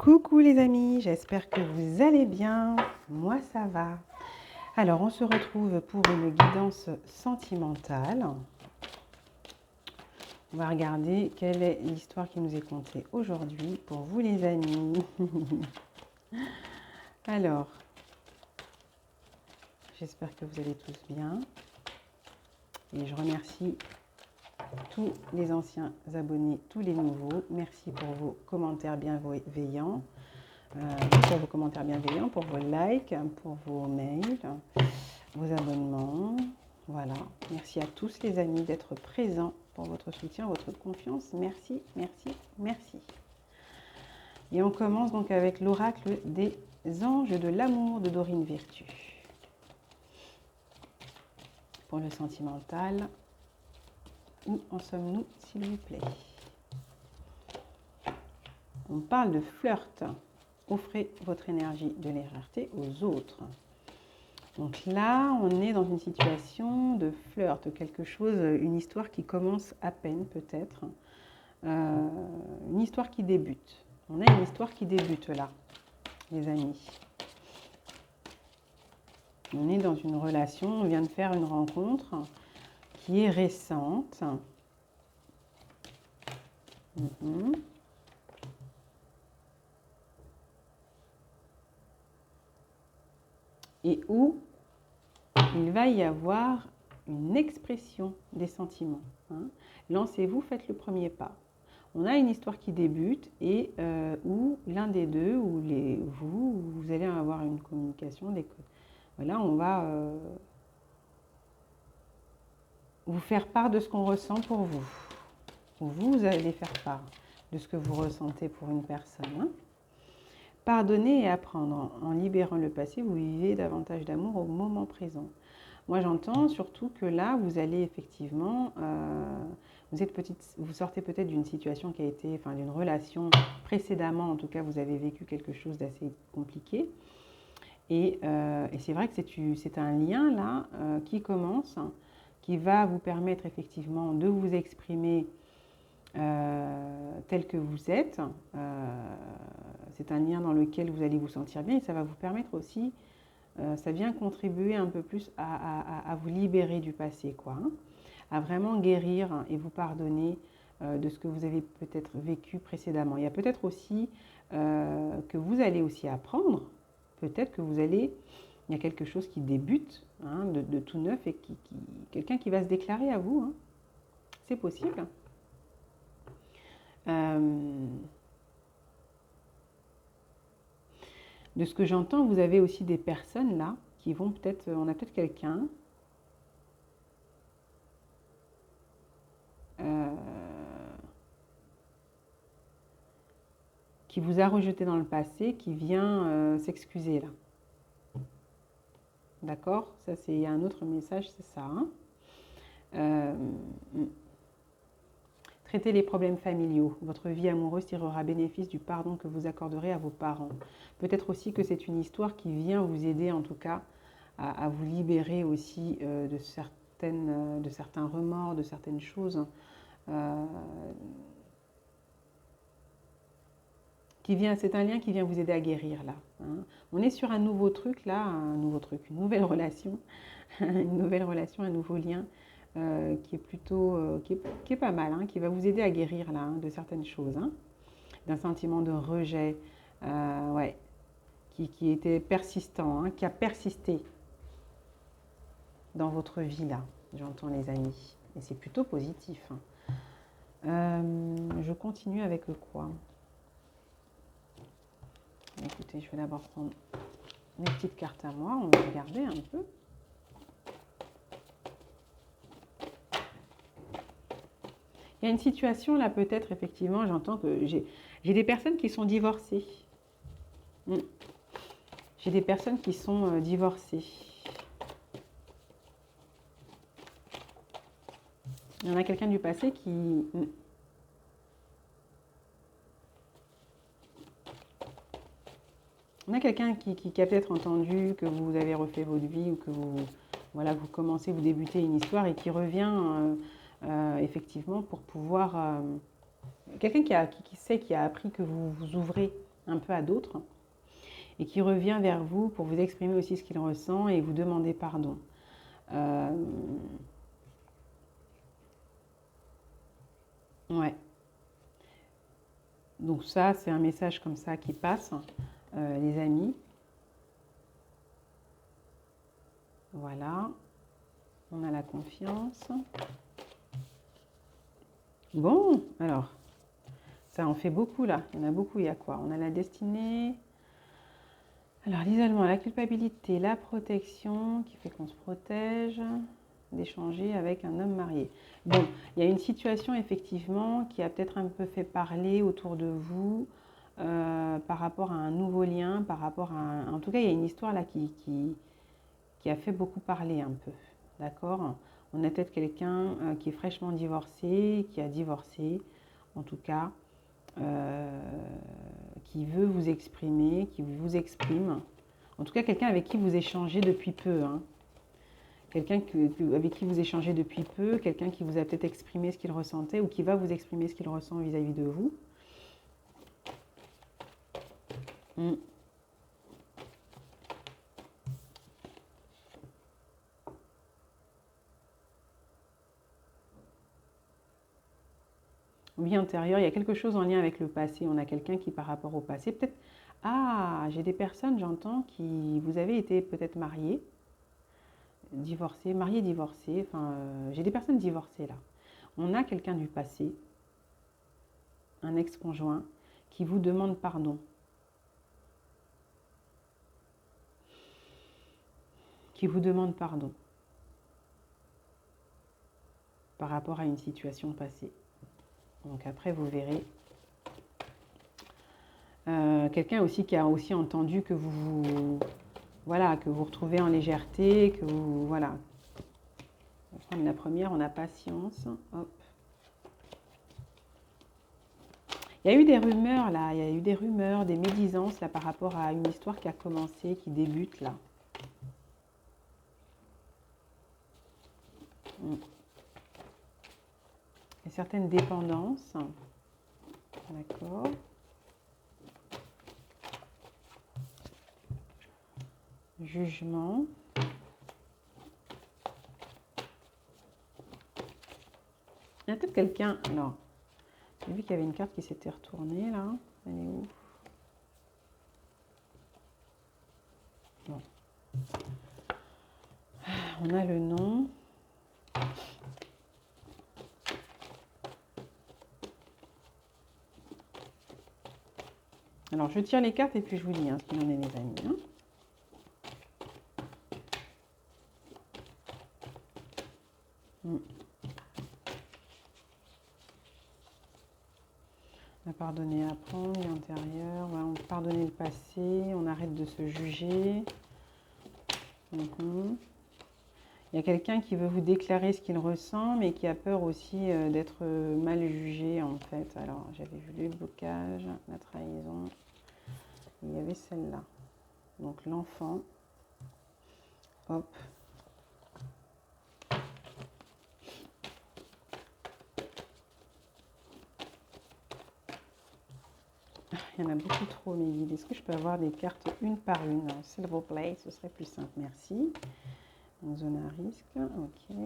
Coucou les amis, j'espère que vous allez bien. Moi ça va. Alors on se retrouve pour une guidance sentimentale. On va regarder quelle est l'histoire qui nous est contée aujourd'hui pour vous les amis. Alors, j'espère que vous allez tous bien. Et je remercie tous les anciens abonnés, tous les nouveaux. Merci pour vos commentaires bienveillants. Pour vos commentaires bienveillants, pour vos likes, pour vos mails, vos abonnements. Voilà. Merci à tous les amis d'être présents pour votre soutien, votre confiance. Merci, merci, merci. Et on commence donc avec l'oracle des anges de l'amour de Dorine Virtue. Pour le sentimental, où en sommes-nous, s'il vous plaît? On parle de flirt. Offrez votre énergie de légèreté aux autres. Donc là, on est dans une situation de flirt, quelque chose, une histoire qui commence à peine peut-être, une histoire qui débute. On a une histoire qui débute là, les amis. On est dans une relation, on vient de faire une rencontre qui est récente. Et où il va y avoir une expression des sentiments. Lancez-vous, faites le premier pas. On a une histoire qui débute et où l'un des deux, ou vous allez avoir une communication. Voilà, on va vous faire part de ce qu'on ressent pour vous. Vous allez faire part de ce que vous ressentez pour une personne. Pardonner et apprendre. En libérant le passé, vous vivez davantage d'amour au moment présent. Moi, j'entends surtout que là, vous allez effectivement, vous sortez peut-être d'une situation qui a été, d'une relation précédemment, en tout cas, vous avez vécu quelque chose d'assez compliqué. Et c'est vrai que c'est un lien là qui commence, qui va vous permettre effectivement de vous exprimer tel que vous êtes. C'est un lien dans lequel vous allez vous sentir bien et ça va vous permettre aussi, ça vient contribuer un peu plus à vous libérer du passé, quoi, à vraiment guérir et vous pardonner de ce que vous avez peut-être vécu précédemment. Il y a peut-être aussi que vous allez aussi apprendre, peut-être que il y a quelque chose qui débute de tout neuf et quelqu'un qui va se déclarer à vous. C'est possible. De ce que j'entends, vous avez aussi des personnes là qui vont peut-être, on a peut-être quelqu'un qui vous a rejeté dans le passé, qui vient s'excuser là. D'accord? Ça, il y a un autre message, c'est ça. Traitez les problèmes familiaux. Votre vie amoureuse tirera bénéfice du pardon que vous accorderez à vos parents. Peut-être aussi que c'est une histoire qui vient vous aider, en tout cas, à vous libérer aussi de certains remords, de certaines choses. C'est un lien qui vient vous aider à guérir là. On est sur un nouveau truc là, une nouvelle relation, une nouvelle relation, un nouveau lien. Qui est plutôt, qui est pas mal, qui va vous aider à guérir là, de certaines choses, d'un sentiment de rejet, qui était persistant, qui a persisté dans votre vie là, j'entends les amis, et c'est plutôt positif. Je continue avec le quoi? Écoutez, je vais d'abord prendre mes petites cartes à moi, on va regarder un peu. Il y a une situation là, peut-être, effectivement, j'entends que j'ai des personnes qui sont divorcées. J'ai des personnes qui sont divorcées. Il y en a quelqu'un du passé qui... On a quelqu'un qui a peut-être entendu que vous avez refait votre vie ou que vous commencez, vous débutez une histoire et qui revient... effectivement pour pouvoir... quelqu'un qui a appris que vous vous ouvrez un peu à d'autres, et qui revient vers vous pour vous exprimer aussi ce qu'il ressent et vous demander pardon. Ouais. Donc ça, c'est un message comme ça qui passe, les amis. Voilà. On a la confiance. Bon, alors, ça en fait beaucoup là. Il y en a beaucoup. Il y a quoi? On a la destinée. Alors, l'isolement, la culpabilité, la protection qui fait qu'on se protège, d'échanger avec un homme marié. Bon, il y a une situation effectivement qui a peut-être un peu fait parler autour de vous par rapport à un nouveau lien, par rapport à... En tout cas, il y a une histoire là qui a fait beaucoup parler un peu. D'accord? On a peut-être quelqu'un qui est fraîchement divorcé, qui a divorcé, en tout cas, qui veut vous exprimer, qui vous exprime. En tout cas, quelqu'un avec qui vous échangez depuis peu. Hein. Quelqu'un avec qui vous échangez depuis peu, quelqu'un qui vous a peut-être exprimé ce qu'il ressentait ou qui va vous exprimer ce qu'il ressent vis-à-vis de vous. Vie intérieure, il y a quelque chose en lien avec le passé. On a quelqu'un qui, par rapport au passé, peut-être... Ah, j'ai des personnes, j'entends, qui... Vous avez été peut-être mariés, divorcés, mariés, divorcés. Enfin, j'ai des personnes divorcées, là. On a quelqu'un du passé, un ex-conjoint, qui vous demande pardon. Qui vous demande pardon. Par rapport à une situation passée. Donc après, vous verrez. Quelqu'un aussi qui a aussi entendu que voilà, que vous retrouvez en légèreté, que vous, voilà. On va prendre la première, on a patience. Hop. Il y a eu des rumeurs là, il y a eu des rumeurs, des médisances là par rapport à une histoire qui a commencé, qui débute là. Il y a certaines dépendances. D'accord. Jugement. Il y a peut-être quelqu'un. Alors, j'ai vu qu'il y avait une carte qui s'était retournée là. Elle est où? Bon. On a le nom. Alors, je tire les cartes et puis je vous dis ce qu'il en est, mes amis. On a pardonné, apprendre, l'intérieur. Voilà, on pardonne le passé, on arrête de se juger. Il y a quelqu'un qui veut vous déclarer ce qu'il ressent, mais qui a peur aussi d'être mal jugé, en fait. Alors, j'avais vu le blocage, la trahison. Il y avait celle-là. Donc, l'enfant. Hop. Il y en a beaucoup trop, mes guides. Est-ce que je peux avoir des cartes une par une? S'il vous plaît, ce serait plus simple. Merci. Donc, zone à risque. Ok.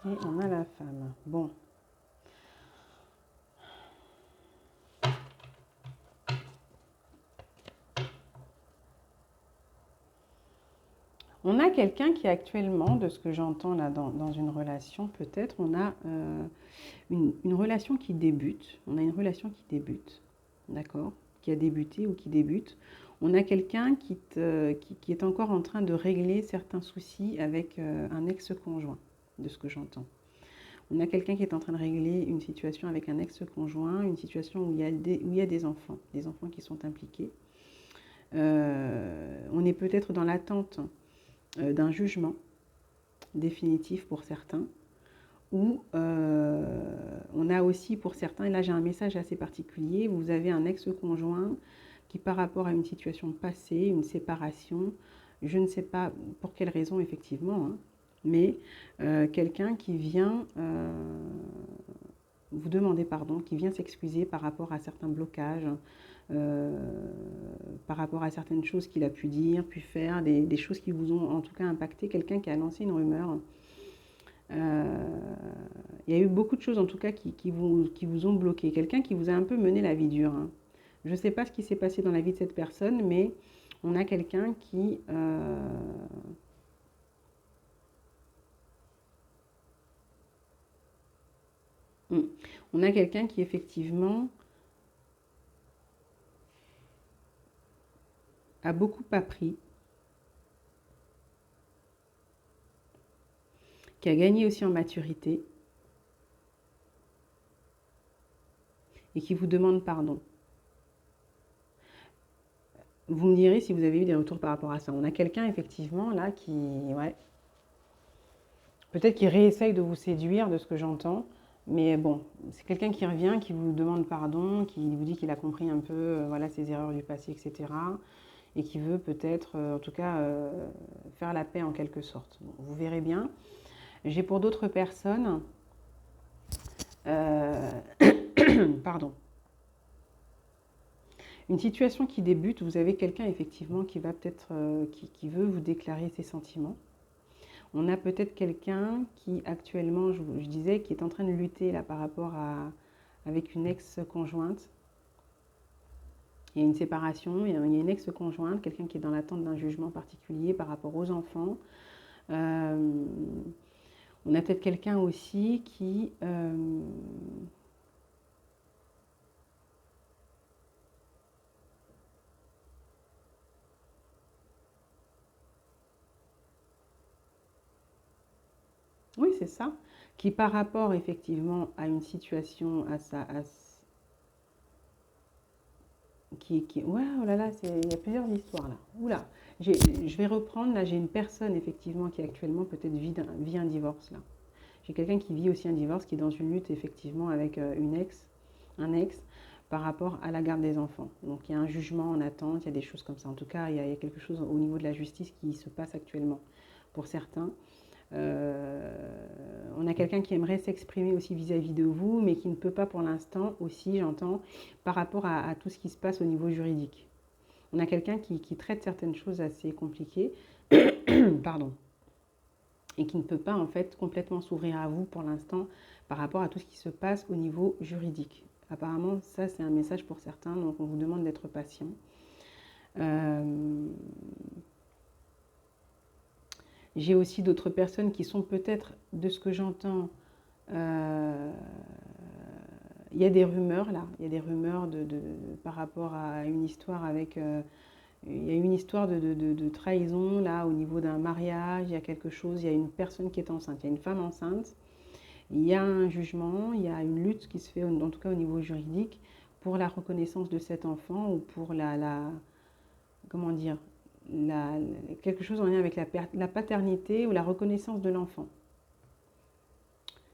Et on a la femme. Bon. On a quelqu'un qui actuellement, de ce que j'entends là dans une relation, peut-être, on a une relation qui débute. On a une relation qui débute, d'accord? Qui a débuté ou qui débute. On a quelqu'un qui est encore en train de régler certains soucis avec un ex-conjoint, de ce que j'entends. On a quelqu'un qui est en train de régler une situation avec un ex-conjoint, une situation où il y a des enfants qui sont impliqués. On est peut-être dans l'attente d'un jugement définitif pour certains, ou on a aussi pour certains, et là j'ai un message assez particulier, vous avez un ex-conjoint qui par rapport à une situation passée, une séparation, Je ne sais pas pour quelle raison, effectivement, hein, mais quelqu'un qui vient vous demander pardon, qui vient s'excuser par rapport à certains blocages, par rapport à certaines choses qu'il a pu dire, pu faire, des choses qui vous ont en tout cas impacté, quelqu'un qui a lancé une rumeur. Il y a eu beaucoup de choses en tout cas qui vous ont bloqué, quelqu'un qui vous a un peu mené la vie dure, hein. Je ne sais pas ce qui s'est passé dans la vie de cette personne, mais on a quelqu'un qui... on a quelqu'un qui effectivement a beaucoup appris, qui a gagné aussi en maturité et qui vous demande pardon. Vous me direz si vous avez eu des retours par rapport à ça. On a quelqu'un effectivement là qui, ouais, peut-être qu'il réessaye de vous séduire de ce que j'entends, mais bon, c'est quelqu'un qui revient, qui vous demande pardon, qui vous dit qu'il a compris un peu voilà, ses erreurs du passé, etc. Et qui veut peut-être, en tout cas, faire la paix en quelque sorte. Bon, vous verrez bien. J'ai pour d'autres personnes, pardon, une situation qui débute, vous avez quelqu'un effectivement qui va peut-être, qui veut vous déclarer ses sentiments. On a peut-être quelqu'un qui actuellement, je disais, qui est en train de lutter là par rapport à, avec une ex-conjointe. Il y a une séparation, il y a une ex-conjointe, quelqu'un qui est dans l'attente d'un jugement particulier par rapport aux enfants. On a peut-être quelqu'un aussi qui... oui, c'est ça. Qui par rapport effectivement à une situation, ouais, oh là là, il y a plusieurs histoires là. Oula, je vais reprendre, là j'ai une personne effectivement qui actuellement peut-être vit un divorce là. J'ai quelqu'un qui vit aussi un divorce, qui est dans une lutte effectivement avec un ex, par rapport à la garde des enfants. Donc il y a un jugement en attente, il y a des choses comme ça. En tout cas, il y a quelque chose au niveau de la justice qui se passe actuellement pour certains. On a quelqu'un qui aimerait s'exprimer aussi vis-à-vis de vous, mais qui ne peut pas pour l'instant aussi, j'entends, par rapport à tout ce qui se passe au niveau juridique. On a quelqu'un qui traite certaines choses assez compliquées, pardon, et qui ne peut pas en fait complètement s'ouvrir à vous pour l'instant par rapport à tout ce qui se passe au niveau juridique. Apparemment, ça c'est un message pour certains, donc on vous demande d'être patient. J'ai aussi d'autres personnes qui sont peut-être, de ce que j'entends, il y a des rumeurs là, il y a des rumeurs par rapport à une histoire avec... il y a une histoire de trahison là au niveau d'un mariage, il y a quelque chose, il y a une personne qui est enceinte, il y a une femme enceinte, il y a un jugement, il y a une lutte qui se fait en tout cas au niveau juridique pour la reconnaissance de cet enfant ou pour comment dire, quelque chose en lien avec la paternité ou la reconnaissance de l'enfant.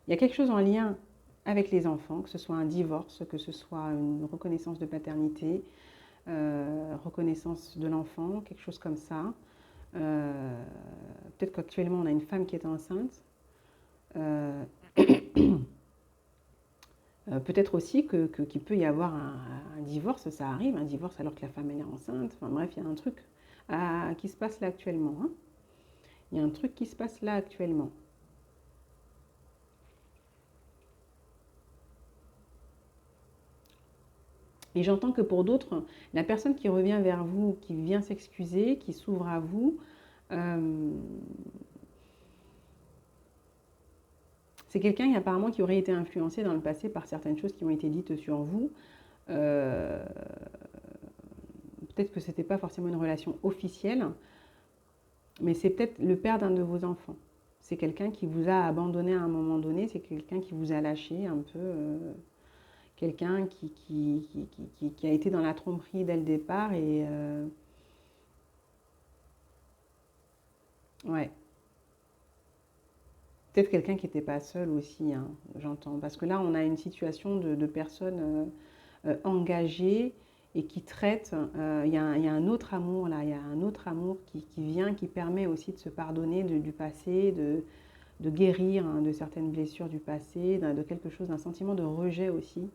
Il y a quelque chose en lien avec les enfants, que ce soit un divorce, que ce soit une reconnaissance de paternité, reconnaissance de l'enfant, quelque chose comme ça. Peut-être qu'actuellement on a une femme qui est enceinte. Peut-être aussi qu'il peut y avoir un divorce, ça arrive, un divorce alors que la femme elle est enceinte. Enfin bref, il y a un truc qui se passe là actuellement, hein. Il y a un truc qui se passe là actuellement. Et j'entends que pour d'autres, la personne qui revient vers vous, qui vient s'excuser, qui s'ouvre à vous, c'est quelqu'un apparemment qui aurait été influencé dans le passé par certaines choses qui ont été dites sur vous. Peut-être que ce n'était pas forcément une relation officielle, mais c'est peut-être le père d'un de vos enfants. C'est quelqu'un qui vous a abandonné à un moment donné, c'est quelqu'un qui vous a lâché un peu, quelqu'un qui a été dans la tromperie dès le départ et... ouais. Peut-être quelqu'un qui n'était pas seul aussi, hein, j'entends. Parce que là, on a une situation de personnes engagées et qui traite, il y a un autre amour là, il y a un autre amour qui vient, qui permet aussi de se pardonner du passé, de guérir de certaines blessures du passé, de quelque chose, d'un sentiment de rejet aussi.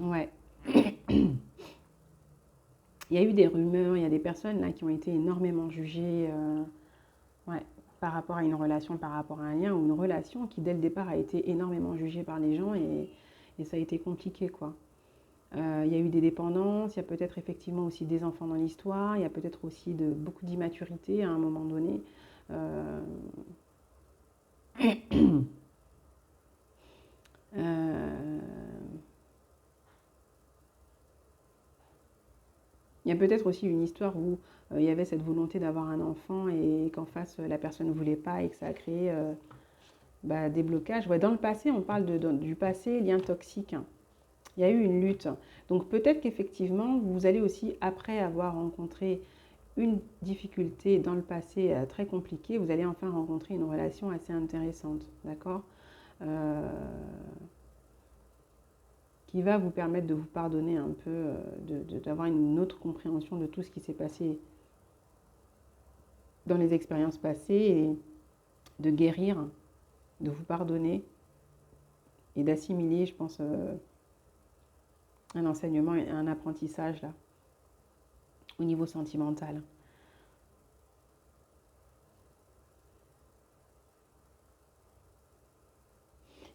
Ouais. Il y a eu des rumeurs, il y a des personnes là qui ont été énormément jugées ouais, par rapport à une relation, par rapport à un lien ou une relation qui dès le départ a été énormément jugée par les gens et ça a été compliqué quoi. Il y a eu des dépendances, il y a peut-être effectivement aussi des enfants dans l'histoire, il y a peut-être aussi beaucoup d'immaturité à un moment donné. Euh, euh, il y a peut-être aussi une histoire où il y avait cette volonté d'avoir un enfant et qu'en face la personne ne voulait pas et que ça a créé des blocages. Ouais, dans le passé, on parle du passé, lien toxique, hein. Il y a eu une lutte. Donc peut-être qu'effectivement, vous allez aussi, après avoir rencontré une difficulté dans le passé très compliquée, vous allez enfin rencontrer une relation assez intéressante, d'accord, euh, qui va vous permettre de vous pardonner un peu, d'avoir une autre compréhension de tout ce qui s'est passé dans les expériences passées et de guérir, de vous pardonner et d'assimiler, je pense, un enseignement et un apprentissage là, au niveau sentimental.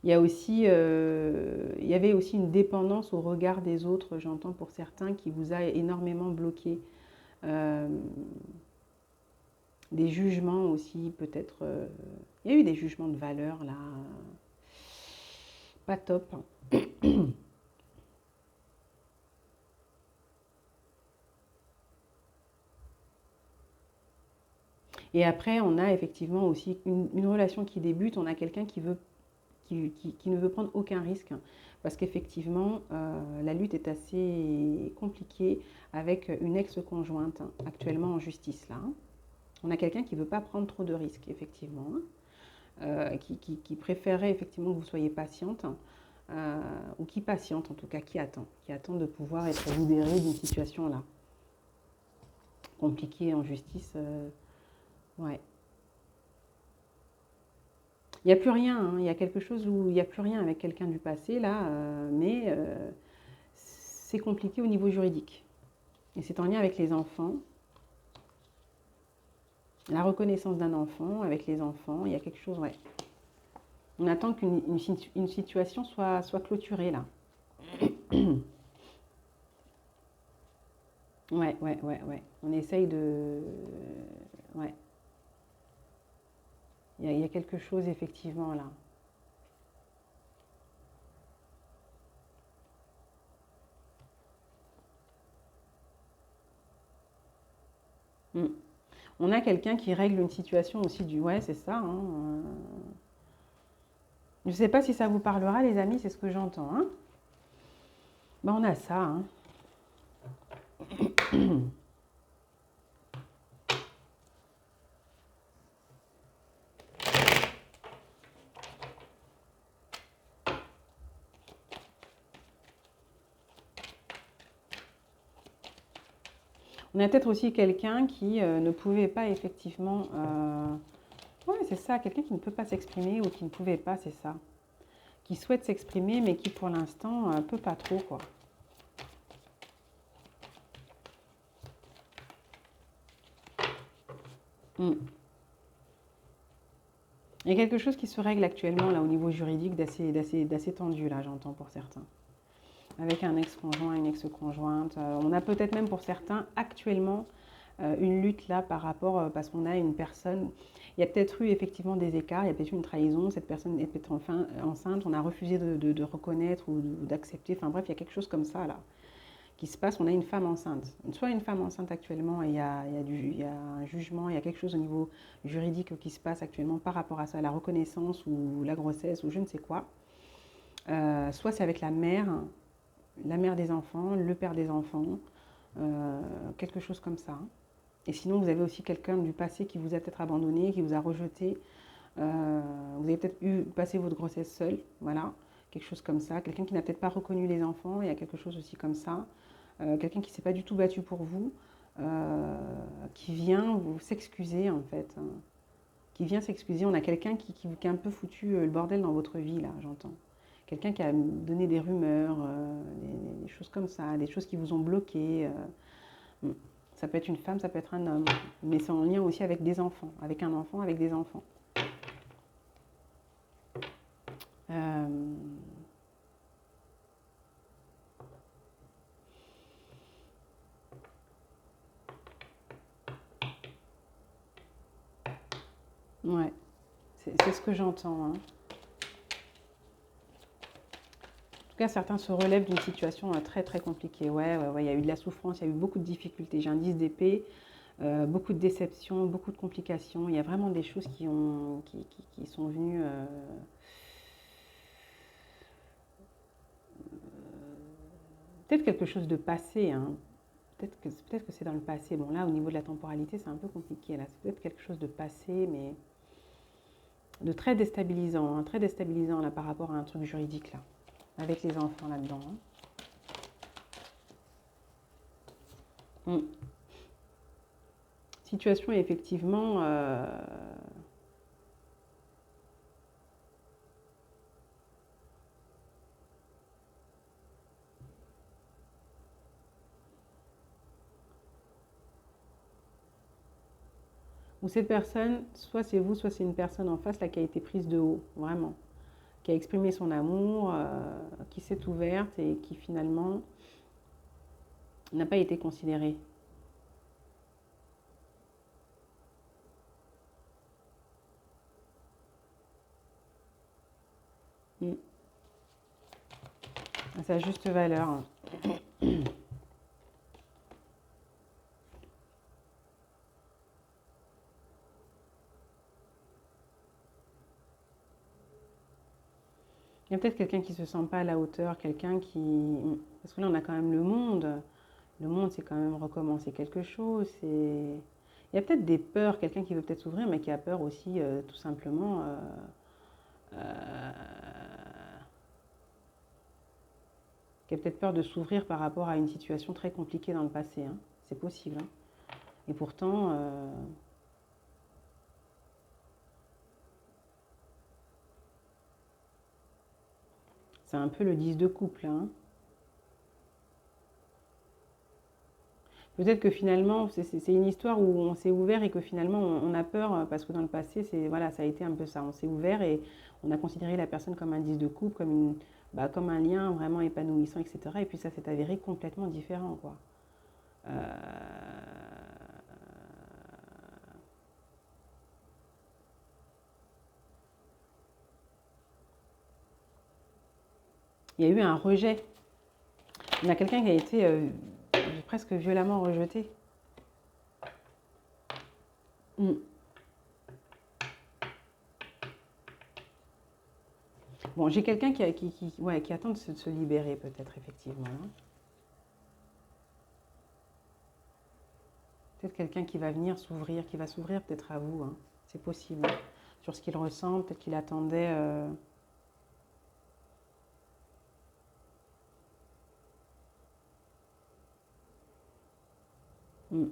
Il y avait aussi une dépendance au regard des autres, j'entends pour certains, qui vous a énormément bloqué. Euh, des jugements aussi, peut-être. Il y a eu des jugements de valeur là, pas top. Et après, on a effectivement aussi une relation qui débute. On a quelqu'un qui ne veut prendre aucun risque. Parce qu'effectivement, la lutte est assez compliquée avec une ex-conjointe actuellement en justice là. On a quelqu'un qui ne veut pas prendre trop de risques, effectivement, qui préférerait effectivement que vous soyez patiente, ou qui patiente en tout cas, qui attend de pouvoir être libéré d'une situation là, compliquée en justice. Ouais. Il n'y a plus rien, hein. Il y a quelque chose où il n'y a plus rien avec quelqu'un du passé là, mais c'est compliqué au niveau juridique. Et c'est en lien avec les enfants, la reconnaissance d'un enfant avec les enfants, il y a quelque chose, ouais. On attend qu'une situation soit clôturée là. Ouais, ouais, ouais, ouais. On essaye de. Ouais. Il y a quelque chose effectivement là. Mm. On a quelqu'un qui règle une situation aussi du. Ouais, c'est ça, hein. Je ne sais pas si ça vous parlera, les amis, c'est ce que j'entends, hein. On a ça, hein. On a peut-être aussi quelqu'un qui ne pouvait pas effectivement. Ouais, c'est ça, quelqu'un qui ne peut pas s'exprimer ou qui ne pouvait pas, c'est ça. Qui souhaite s'exprimer, mais qui pour l'instant ne peut pas trop, quoi. Mm. Il y a quelque chose qui se règle actuellement là au niveau juridique d'assez tendu, là, j'entends pour certains. Avec un ex-conjoint, une ex-conjointe. On a peut-être même pour certains actuellement une lutte là par rapport, parce qu'on a une personne, il y a peut-être eu effectivement des écarts, il y a peut-être eu une trahison, cette personne est peut-être enfin enceinte, on a refusé de reconnaître ou d'accepter, enfin bref, il y a quelque chose comme ça là qui se passe, on a une femme enceinte. Soit une femme enceinte actuellement et il y a un jugement, il y a quelque chose au niveau juridique qui se passe actuellement par rapport à ça, la reconnaissance ou la grossesse ou je ne sais quoi. Soit c'est avec la mère des enfants, le père des enfants, quelque chose comme ça. Et sinon, vous avez aussi quelqu'un du passé qui vous a peut-être abandonné, qui vous a rejeté, Vous avez peut-être passé votre grossesse seule, voilà, quelque chose comme ça. Quelqu'un qui n'a peut-être pas reconnu les enfants, il y a quelque chose aussi comme ça. Quelqu'un qui ne s'est pas du tout battu pour vous, qui vient vous s'excuser en fait, hein. Qui vient s'excuser. On a quelqu'un qui a un peu foutu le bordel dans votre vie, là, j'entends. Quelqu'un qui a donné des rumeurs, des choses comme ça, des choses qui vous ont bloqué. Ça peut être une femme, ça peut être un homme, mais c'est en lien aussi avec des enfants, avec un enfant, avec des enfants. Euh, ouais, c'est ce que j'entends, hein. En tout cas, certains se relèvent d'une situation très très compliquée. Ouais, il y a eu de la souffrance, il y a eu beaucoup de difficultés. J'ai un 10 d'épée, beaucoup de déceptions, beaucoup de complications. Il y a vraiment des choses qui sont venues. Peut-être quelque chose de passé, hein. Peut-être que c'est dans le passé. Bon, là, au niveau de la temporalité, c'est un peu compliqué. Là, c'est peut-être quelque chose de passé, mais de très déstabilisant, hein, très déstabilisant là par rapport à un truc juridique là, avec les enfants là-dedans, hein. Situation effectivement. Où cette personne, soit c'est vous, soit c'est une personne en face là qui a été prise de haut, vraiment, qui a exprimé son amour, qui s'est ouverte et qui finalement n'a pas été considérée. Mm. À sa juste valeur, hein. Il y a peut-être quelqu'un qui ne se sent pas à la hauteur, quelqu'un qui... Parce que là, on a quand même le monde. Le monde, c'est quand même recommencer quelque chose. Il y a peut-être des peurs, quelqu'un qui veut peut-être s'ouvrir, mais qui a peur aussi, tout simplement. Euh, qui a peut-être peur de s'ouvrir par rapport à une situation très compliquée dans le passé, hein. C'est possible, hein. Et pourtant, c'est un peu le 10 de couple, hein. Peut-être que finalement, c'est une histoire où on s'est ouvert et que finalement, on a peur parce que dans le passé, voilà, ça a été un peu ça. On s'est ouvert et on a considéré la personne comme un 10 de couple, comme un lien vraiment épanouissant, etc. Et puis ça s'est avéré complètement différent, quoi. Euh, Il y a eu un rejet. Il y a quelqu'un qui a été presque violemment rejeté. Mm. Bon, j'ai quelqu'un ouais, qui attend de se libérer, peut-être, effectivement, hein. Peut-être quelqu'un qui va venir s'ouvrir, qui va s'ouvrir peut-être à vous, hein. C'est possible, hein. Sur ce qu'il ressent, peut-être qu'il attendait. Mm.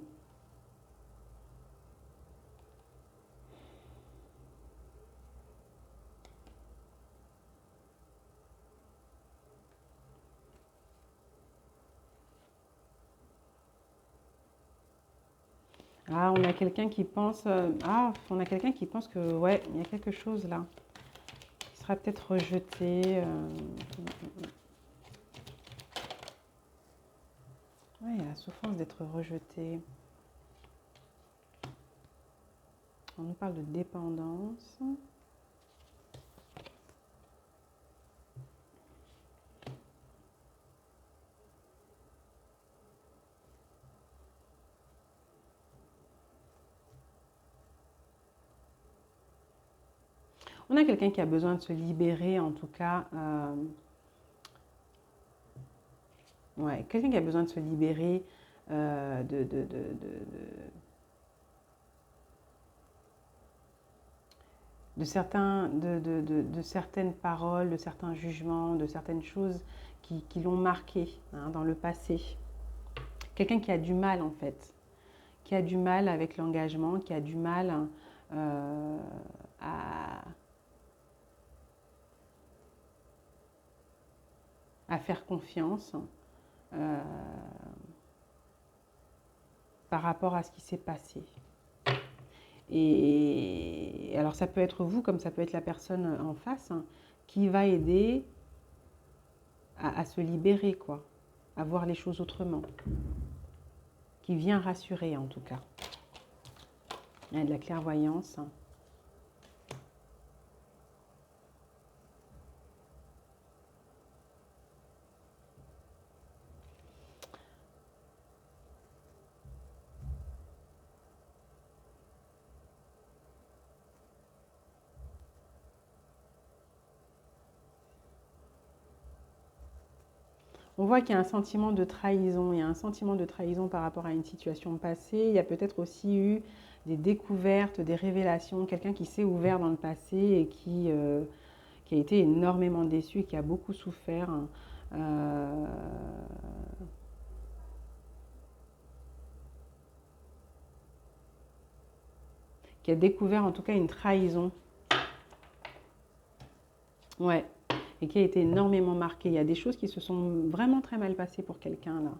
Ah, on a quelqu'un qui pense. On a quelqu'un qui pense que, ouais, il y a quelque chose là qui sera peut-être rejeté. Ouais, il y a la souffrance d'être rejeté. On nous parle de dépendance. On a quelqu'un qui a besoin de se libérer, en tout cas. Ouais, quelqu'un qui a besoin de se libérer de certaines paroles, de certains jugements, de certaines choses qui l'ont marqué hein, dans le passé. Quelqu'un qui a du mal en fait, qui a du mal avec l'engagement, qui a du mal à faire confiance par rapport à ce qui s'est passé. Et alors ça peut être vous, comme ça peut être la personne en face, hein, qui va aider à se libérer, quoi, à voir les choses autrement, qui vient rassurer en tout cas. Il y a de la clairvoyance. On voit qu'il y a un sentiment de trahison, il y a un sentiment de trahison par rapport à une situation passée. Il y a peut-être aussi eu des découvertes, des révélations, quelqu'un qui s'est ouvert dans le passé et qui a été énormément déçu, qui a beaucoup souffert. Qui a découvert en tout cas une trahison. Ouais. Et qui a été énormément marqué. Il y a des choses qui se sont vraiment très mal passées pour quelqu'un là.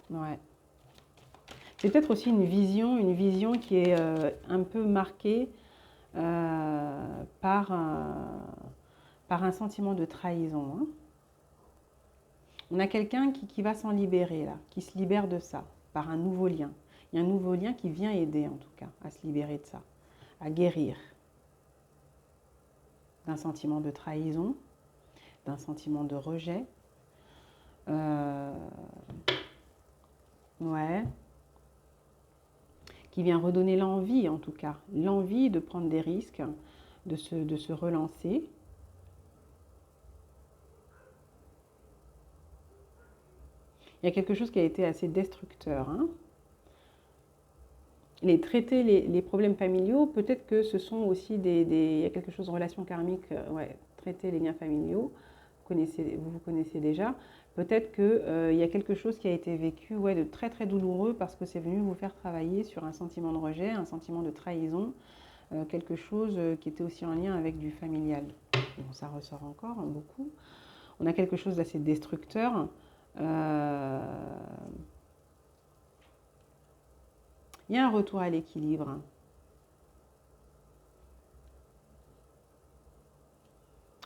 Ouais. C'est peut-être aussi une vision qui est un peu marquée par un sentiment de trahison. Hein. On a quelqu'un qui va s'en libérer là, qui se libère de ça, par un nouveau lien. Il y a un nouveau lien qui vient aider en tout cas à se libérer de ça, à guérir d'un sentiment de trahison, d'un sentiment de rejet. Ouais. Qui vient redonner l'envie en tout cas, l'envie de prendre des risques, de se relancer. Il y a quelque chose qui a été assez destructeur. Hein. Traiter les problèmes familiaux, peut-être que ce sont aussi il y a quelque chose de relation karmique, ouais, traiter les liens familiaux, vous connaissez déjà. Peut-être qu'il y a quelque chose qui a été vécu ouais, de très très douloureux parce que c'est venu vous faire travailler sur un sentiment de rejet, un sentiment de trahison, quelque chose qui était aussi en lien avec du familial. Bon, ça ressort encore hein, beaucoup. On a quelque chose d'assez destructeur. Il y a un retour à l'équilibre.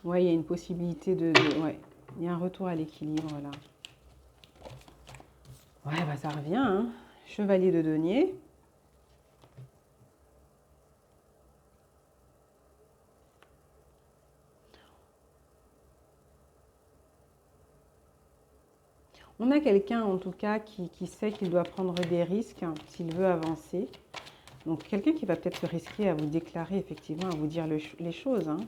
Ouais, il y a une possibilité ouais, il y a un retour à l'équilibre là. Ouais, bah ça revient. Hein. Chevalier de denier. On a quelqu'un en tout cas qui sait qu'il doit prendre des risques hein, s'il veut avancer. Donc quelqu'un qui va peut-être se risquer à vous déclarer effectivement, à vous dire les choses. Hein.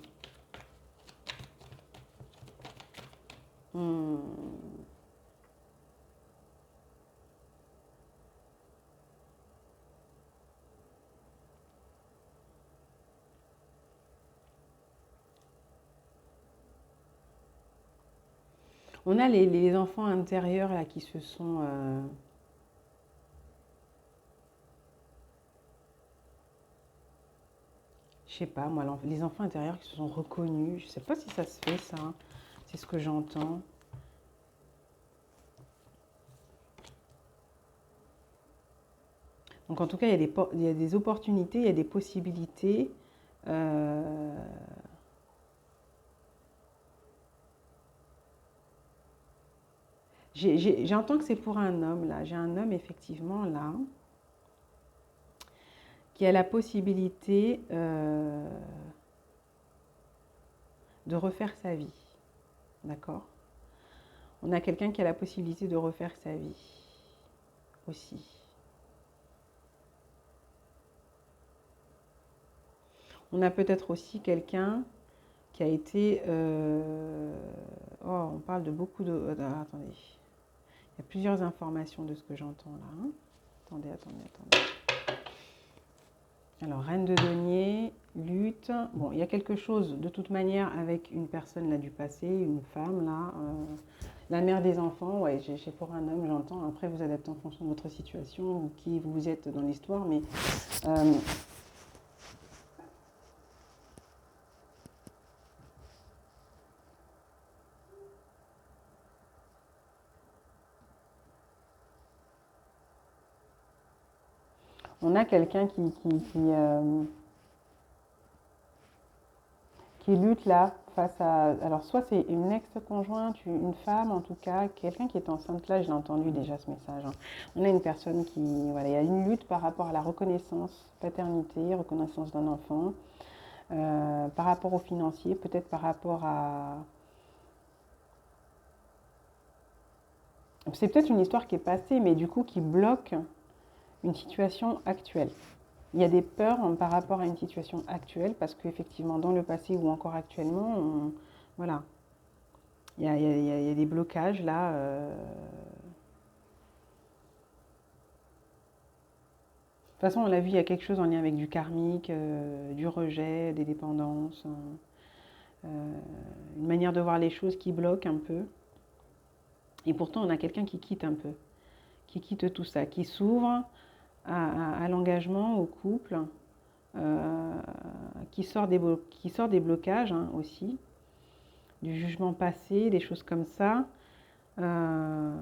On a les enfants intérieurs là qui se sont... je sais pas, moi, les enfants intérieurs qui se sont reconnus. Je sais pas si ça se fait, ça. Hein. C'est ce que j'entends. Donc, en tout cas, il y a des opportunités, il y a des possibilités. J'entends que c'est pour un homme, là. J'ai un homme, effectivement, là, qui a la possibilité de refaire sa vie. D'accord? On a quelqu'un qui a la possibilité de refaire sa vie aussi. On a peut-être aussi quelqu'un qui a été... oh, on parle de beaucoup de... attendez. Il y a plusieurs informations de ce que j'entends là. Hein. Attendez. Alors, reine de denier, lutte. Bon, il y a quelque chose de toute manière avec une personne là du passé, une femme là. La mère des enfants, ouais, j'ai pour un homme, j'entends. Après, vous adaptez en fonction de votre situation ou qui vous êtes dans l'histoire, mais euh, on a quelqu'un qui lutte là face à... Alors soit c'est une ex-conjointe, une femme en tout cas, quelqu'un qui est enceinte, là je l'ai entendu déjà ce message, hein. On a une personne qui... Voilà, il y a une lutte par rapport à la reconnaissance, paternité, reconnaissance d'un enfant, par rapport au financier, peut-être par rapport à... C'est peut-être une histoire qui est passée, mais du coup qui bloque une situation actuelle. Il y a des peurs par rapport à une situation actuelle parce qu'effectivement, dans le passé ou encore actuellement, voilà, il y a des blocages là. De toute façon, on l'a vu, il y a quelque chose en lien avec du karmique, du rejet, des dépendances, une manière de voir les choses qui bloque un peu. Et pourtant, on a quelqu'un qui quitte un peu, qui quitte tout ça, qui s'ouvre à l'engagement, au couple, euh, qui sort des blocages hein, aussi, du jugement passé, des choses comme ça. Euh,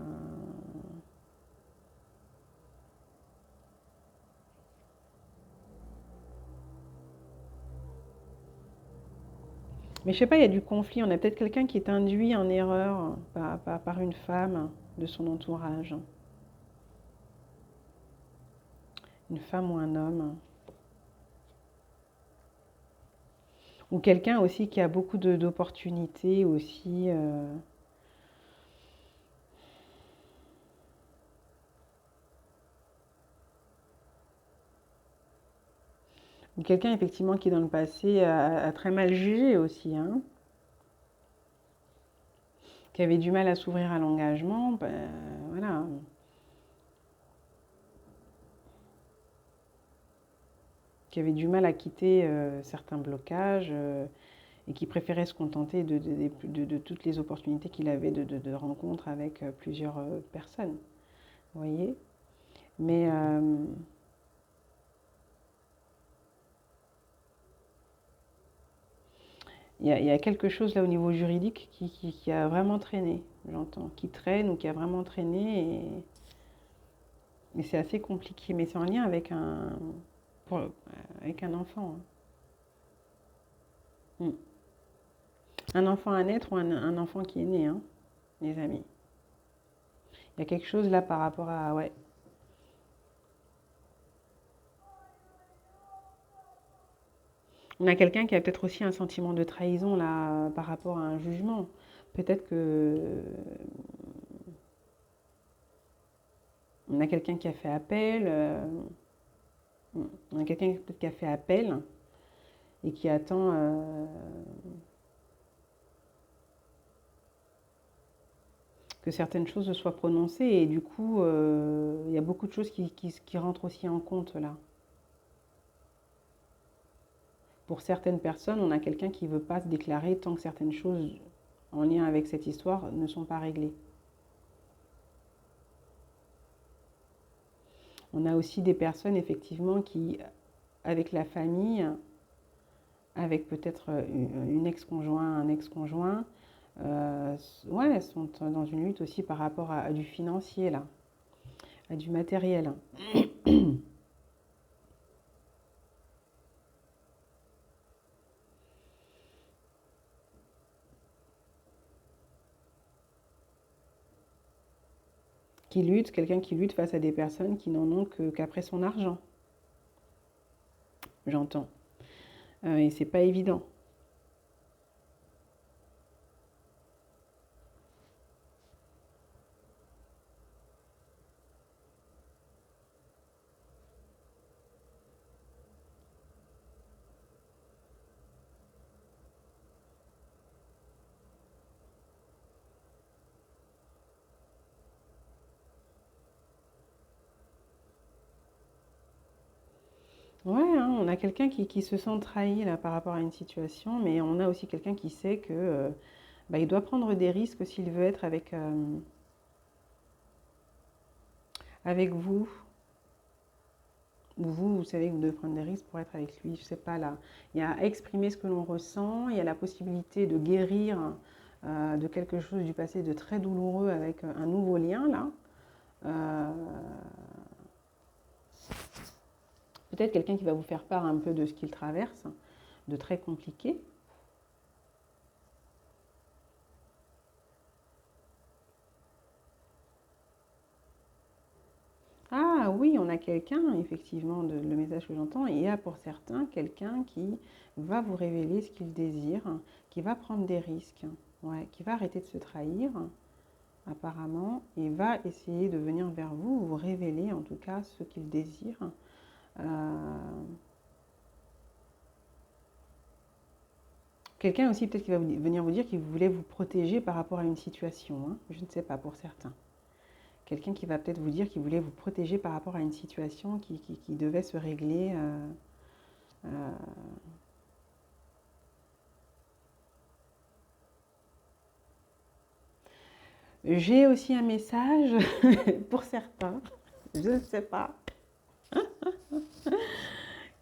Mais je sais pas, il y a du conflit. On a peut-être quelqu'un qui est induit en erreur par une femme de son entourage. Une femme ou un homme. Ou quelqu'un aussi qui a beaucoup d'opportunités aussi. Ou quelqu'un effectivement qui dans le passé a très mal jugé aussi. Hein, qui avait du mal à s'ouvrir à l'engagement. Ben, voilà. Qui avait du mal à quitter certains blocages. Et qui préférait se contenter de toutes les opportunités qu'il avait de rencontres avec plusieurs personnes. Vous voyez. Mais il y a quelque chose là au niveau juridique qui a vraiment traîné, j'entends, qui traîne ou qui a vraiment traîné et c'est assez compliqué. Mais c'est en lien avec avec un enfant. Hein. Mm. Un enfant à naître ou un enfant qui est né, hein, les amis. Il y a quelque chose là par rapport à... Ouais. On a quelqu'un qui a peut-être aussi un sentiment de trahison là par rapport à un jugement. Peut-être que on a quelqu'un qui a fait appel. On a quelqu'un peut-être qui a fait appel et qui attend que certaines choses soient prononcées. Et du coup, il y a beaucoup de choses qui rentrent aussi en compte là. Pour certaines personnes, on a quelqu'un qui ne veut pas se déclarer tant que certaines choses en lien avec cette histoire ne sont pas réglées. On a aussi des personnes effectivement qui, avec la famille, avec peut-être une ex-conjoint, un ex-conjoint, ouais, sont dans une lutte aussi par rapport à du financier là, à du matériel. Qui lutte, quelqu'un qui lutte face à des personnes qui n'en ont qu'après son argent, j'entends. Et c'est pas évident. Ouais, hein, on a quelqu'un qui se sent trahi là par rapport à une situation, mais on a aussi quelqu'un qui sait que bah, il doit prendre des risques s'il veut être avec vous. Ou vous savez que vous devez prendre des risques pour être avec lui. Je sais pas là. Il y a exprimer ce que l'on ressent, il y a la possibilité de guérir de quelque chose du passé de très douloureux avec un nouveau lien là. Euh, Peut-être quelqu'un qui va vous faire part un peu de ce qu'il traverse, de très compliqué. Ah oui, on a quelqu'un, effectivement, le message que j'entends, il y a pour certains quelqu'un qui va vous révéler ce qu'il désire, qui va prendre des risques, ouais, qui va arrêter de se trahir, apparemment, et va essayer de venir vers vous, vous révéler en tout cas ce qu'il désire. Euh, Quelqu'un aussi peut-être qui va venir vous dire qu'il voulait vous protéger par rapport à une situation, hein, je ne sais pas pour certains. Quelqu'un qui va peut-être vous dire qu'il voulait vous protéger par rapport à une situation qui devait se régler. Euh, J'ai aussi un message pour certains, je ne sais pas,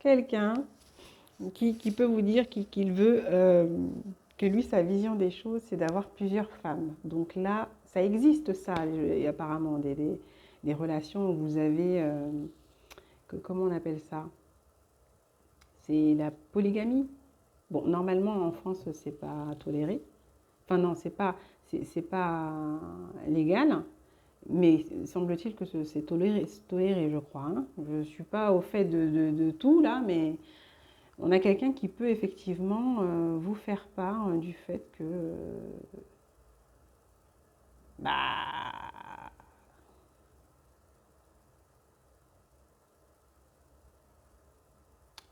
quelqu'un qui peut vous dire qu'il veut que lui, sa vision des choses, c'est d'avoir plusieurs femmes. Donc là, ça existe ça, et apparemment, des relations où vous avez, comment on appelle ça? C'est la polygamie. Bon, normalement, en France, c'est pas toléré. Enfin non, c'est pas légal. Mais semble-t-il que c'est toléré, je crois, hein. Je ne suis pas au fait de tout là, mais on a quelqu'un qui peut effectivement vous faire part du fait que bah,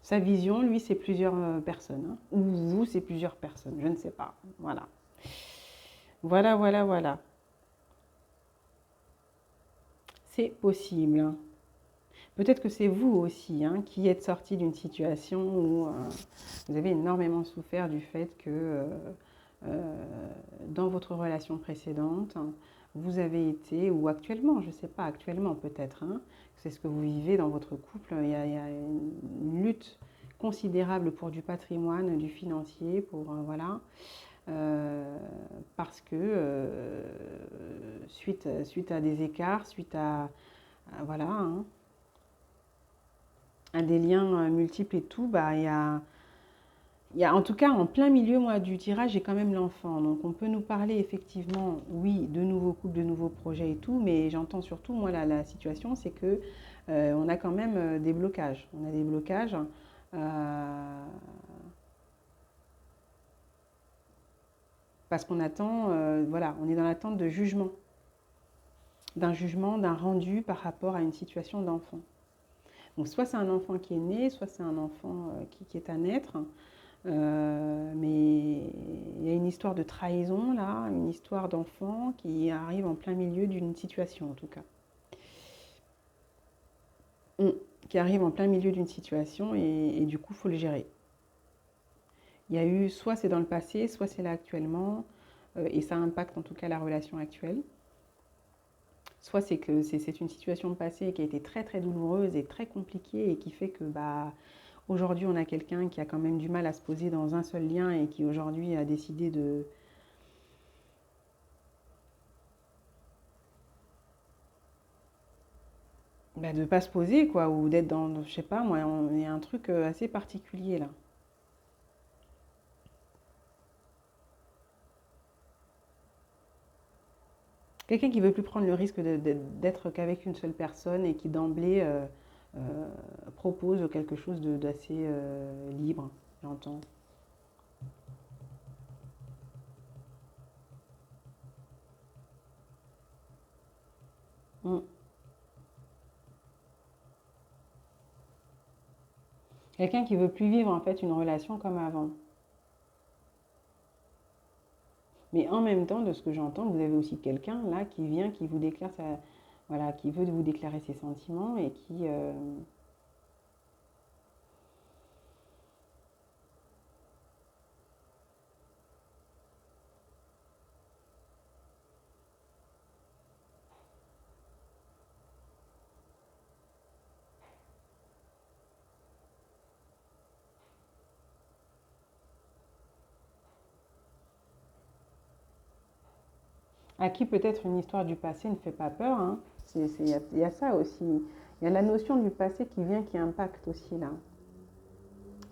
sa vision, lui, c'est plusieurs personnes, hein. Ou vous, c'est plusieurs personnes, je ne sais pas. Voilà. Voilà, voilà, voilà. C'est possible, hein. Peut-être que c'est vous aussi hein, qui êtes sorti d'une situation où vous avez énormément souffert du fait que euh, dans votre relation précédente, vous avez été, ou actuellement, je ne sais pas, actuellement peut-être, hein, c'est ce que vous vivez dans votre couple, il y a une lutte considérable pour du patrimoine, du financier, pour voilà, euh, parce que suite à des écarts, suite à voilà, hein, à des liens multiples et tout, bah, il y a en tout cas en plein milieu moi, du tirage, j'ai quand même l'enfant. Donc on peut nous parler effectivement, oui, de nouveaux couples, de nouveaux projets et tout, mais j'entends surtout, moi, la situation, c'est que on a quand même des blocages. On a des blocages parce qu'on attend, voilà, on est dans l'attente de jugement, d'un rendu par rapport à une situation d'enfant. Donc soit c'est un enfant qui est né, soit c'est un enfant qui est à naître. Mais il y a une histoire de trahison là, une histoire d'enfant qui arrive en plein milieu d'une situation en tout cas. Mm. Qui arrive en plein milieu d'une situation et du coup il faut le gérer. Il y a eu, soit c'est dans le passé, soit c'est là actuellement, et ça impacte en tout cas la relation actuelle. Soit c'est que c'est une situation passée qui a été très très douloureuse et très compliquée et qui fait que bah, aujourd'hui on a quelqu'un qui a quand même du mal à se poser dans un seul lien et qui aujourd'hui a décidé bah, de pas se poser, quoi, ou d'être dans, je sais pas, moi, il y a un truc assez particulier là. Quelqu'un qui veut plus prendre le risque d'être qu'avec une seule personne et qui d'emblée euh, propose quelque chose d'assez libre, j'entends. Mm. Quelqu'un qui veut plus vivre en fait une relation comme avant. Mais en même temps, de ce que j'entends, vous avez aussi quelqu'un là qui vient, qui vous déclare voilà, qui veut vous déclarer ses sentiments et qui, À qui peut-être une histoire du passé ne fait pas peur, hein. Il y a ça aussi. Il y a la notion du passé qui vient, qui impacte aussi là,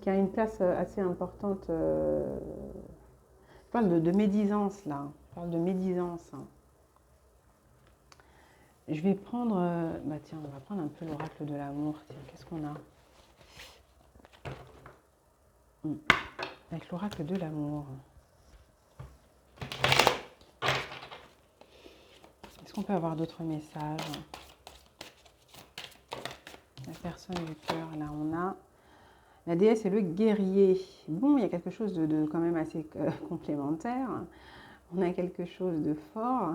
qui a une place assez importante. Je parle de médisance là. Je parle de médisance, hein. Je vais prendre. Bah tiens, on va prendre un peu l'oracle de l'amour. Tiens, qu'est-ce qu'on a? Avec l'oracle de l'amour. Est-ce qu'on peut avoir d'autres messages? La personne du cœur, là on a. La déesse est le guerrier. Bon, il y a quelque chose de quand même assez complémentaire. On a quelque chose de fort.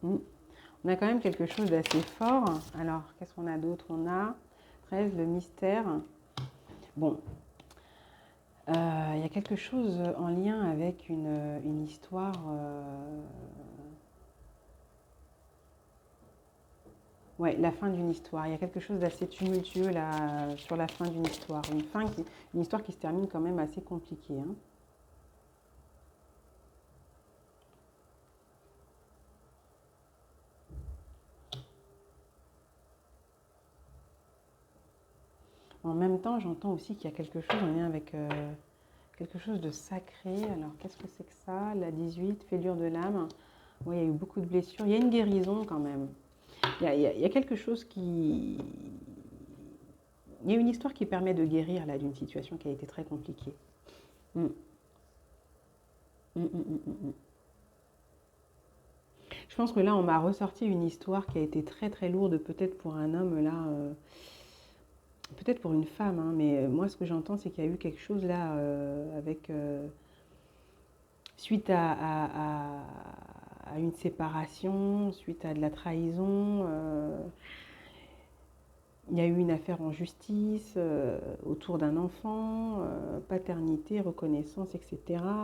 On a quand même quelque chose d'assez fort. Alors, qu'est-ce qu'on a d'autre? On a 13, le mystère. Bon, il y a quelque chose en lien avec une histoire. Ouais, la fin d'une histoire. Il y a quelque chose d'assez tumultueux là, sur la fin d'une histoire. Une histoire qui se termine quand même assez compliquée, hein. En même temps, j'entends aussi qu'il y a quelque chose en lien avec quelque chose de sacré. Alors, qu'est-ce que c'est que ça? La 18, fêlure de l'âme. Oui, il y a eu beaucoup de blessures. Il y a une guérison quand même. Il y a quelque chose qui... Il y a une histoire qui permet de guérir là d'une situation qui a été très compliquée. Mm. Je pense que là, on m'a ressorti une histoire qui a été très très lourde, peut-être pour un homme là, peut-être pour une femme, hein, mais moi ce que j'entends c'est qu'il y a eu quelque chose là avec suite à une séparation, suite à de la trahison. Il y a eu une affaire en justice autour d'un enfant, paternité, reconnaissance, etc.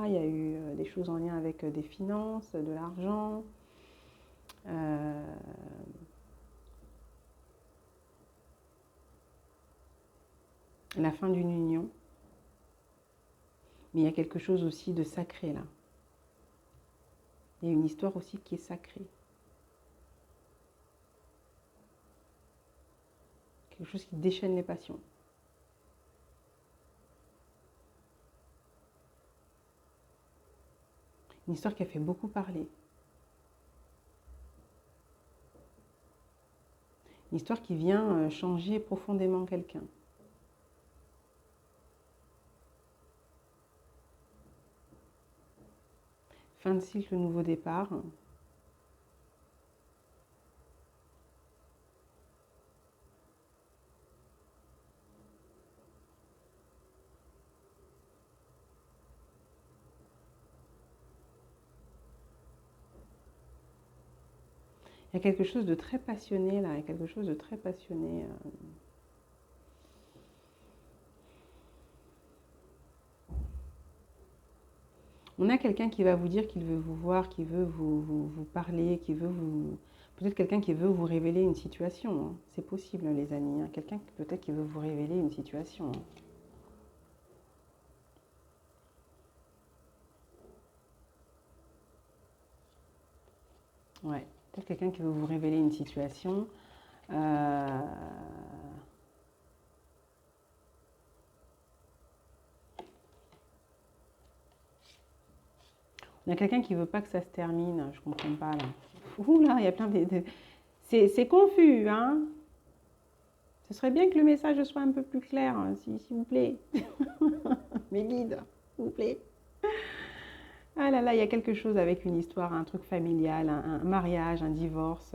Il y a eu des choses en lien avec des finances, de l'argent. La fin d'une union. Mais il y a quelque chose aussi de sacré là. Il y a une histoire aussi qui est sacrée. Quelque chose qui déchaîne les passions. Une histoire qui a fait beaucoup parler. Une histoire qui vient changer profondément quelqu'un. Fin de cycle, nouveau départ. Il y a quelque chose de très passionné là, il y a quelque chose de très passionné. On a quelqu'un qui va vous dire qu'il veut vous voir, qui veut vous parler, qui veut vous... Peut-être quelqu'un qui veut vous révéler une situation, hein. C'est possible les amis, hein. Quelqu'un peut-être qui veut vous révéler une situation, hein. Ouais, peut-être quelqu'un qui veut vous révéler une situation. Euh, Il y a quelqu'un qui veut pas que ça se termine, je comprends pas là. Ouh là, il y a plein de... C'est confus, hein. Ce serait bien que le message soit un peu plus clair, hein, s'il vous plaît. Mes guides, s'il vous plaît. Ah là là, il y a quelque chose avec une histoire, un truc familial, un mariage, un divorce,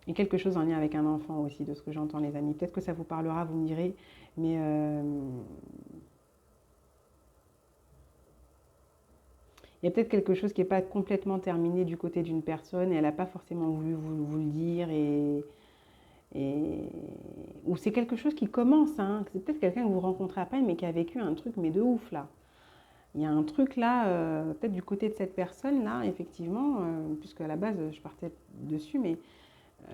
et quelque chose en lien avec un enfant aussi, de ce que j'entends les amis. Peut-être que ça vous parlera, vous me direz, mais il y a peut-être quelque chose qui n'est pas complètement terminé du côté d'une personne et elle n'a pas forcément voulu vous le dire et... ou c'est quelque chose qui commence, hein. C'est peut-être quelqu'un que vous rencontrez à peine mais qui a vécu un truc mais de ouf là. Il y a un truc là, peut-être du côté de cette personne là, effectivement, puisque à la base je partais dessus, mais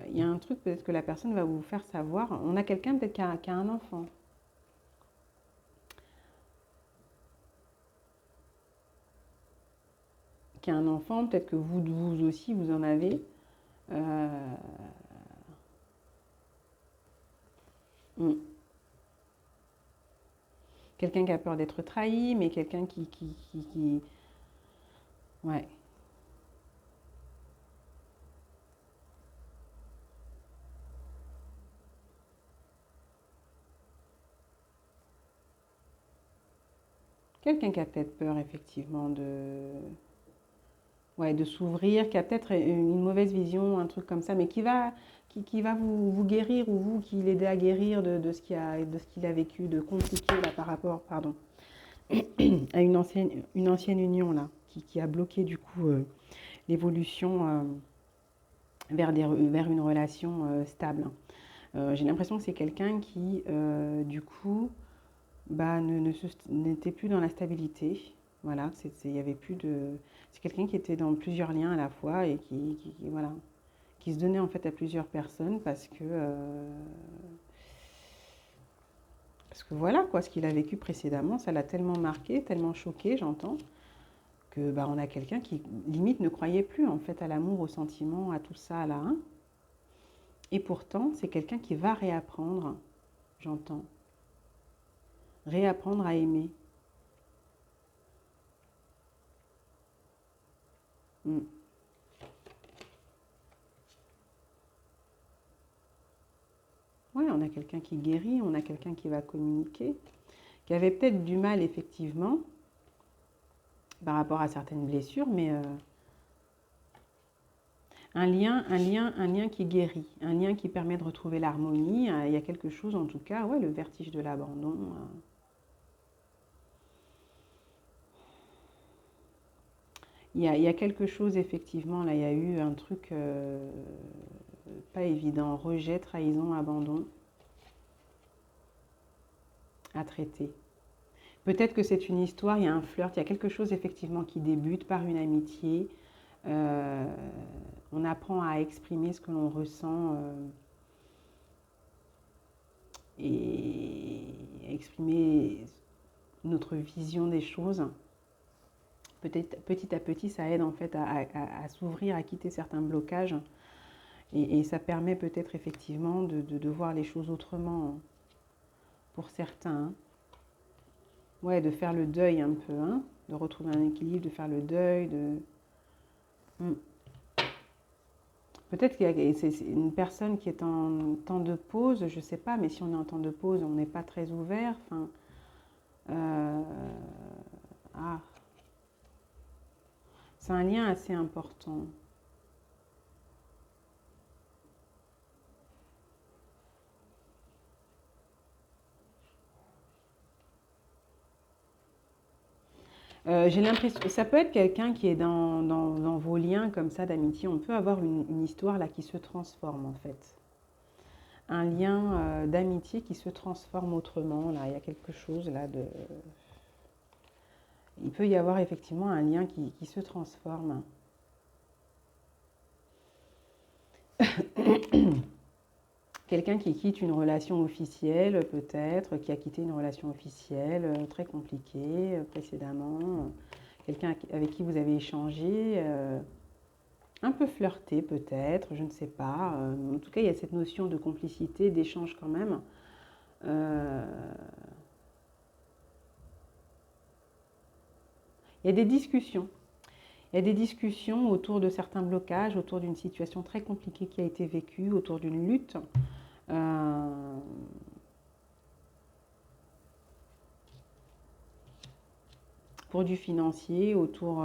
il y a un truc peut-être que la personne va vous faire savoir. On a quelqu'un peut-être qui a un enfant. qui a un enfant, peut-être que vous aussi, vous en avez. Hmm. Quelqu'un qui a peur d'être trahi, mais quelqu'un qui... Ouais. Quelqu'un qui a peut-être peur, effectivement, ouais, de s'ouvrir, qui a peut-être une mauvaise vision, un truc comme ça, mais qui va vous guérir ou vous qui l'aidez à guérir de ce qu'il a vécu de compliqué là, par rapport, pardon, à une ancienne union là, qui a bloqué du coup l'évolution vers une relation stable. J'ai l'impression que c'est quelqu'un qui, du coup, bah, n'était plus dans la stabilité. Voilà, il y avait plus de. C'est quelqu'un qui était dans plusieurs liens à la fois et voilà, qui se donnait en fait à plusieurs personnes parce que voilà quoi, ce qu'il a vécu précédemment, ça l'a tellement marqué, tellement choqué, j'entends, que bah, on a quelqu'un qui limite ne croyait plus en fait à l'amour, au sentiment, à tout ça là. Hein. Et pourtant, c'est quelqu'un qui va réapprendre, j'entends, réapprendre à aimer. Mm. Ouais, on a quelqu'un qui guérit, on a quelqu'un qui va communiquer, qui avait peut-être du mal effectivement par rapport à certaines blessures, mais un lien qui guérit, un lien qui permet de retrouver l'harmonie. Il y a quelque chose en tout cas, ouais, le vertige de l'abandon. Il y a quelque chose effectivement, là il y a eu un truc pas évident, rejet, trahison, abandon à traiter. Peut-être que c'est une histoire, il y a un flirt, il y a quelque chose effectivement qui débute par une amitié. Euh, on apprend à exprimer ce que l'on ressent et à exprimer notre vision des choses. Peut-être petit à petit, ça aide en fait à s'ouvrir, à quitter certains blocages. Et ça permet peut-être effectivement de voir les choses autrement pour certains. Ouais, de faire le deuil un peu, hein, de retrouver un équilibre, de faire le deuil. Peut-être qu'il y a c'est une personne qui est en temps de pause, je ne sais pas, mais si on est en temps de pause, on n'est pas très ouvert. Enfin, euh, ah, c'est un lien assez important. J'ai l'impression que ça peut être quelqu'un qui est dans vos liens comme ça d'amitié. On peut avoir une histoire là qui se transforme en fait. Un lien d'amitié qui se transforme autrement. Là, il y a quelque chose là de. Il peut y avoir effectivement un lien qui se transforme. Quelqu'un qui quitte une relation officielle, peut-être, qui a quitté une relation officielle très compliquée précédemment. Quelqu'un avec qui vous avez échangé, un peu flirté peut-être, je ne sais pas. En tout cas, il y a cette notion de complicité, d'échange quand même. Euh, il y a des discussions. Il y a des discussions autour de certains blocages, autour d'une situation très compliquée qui a été vécue, autour d'une lutte. Euh, pour du financier, autour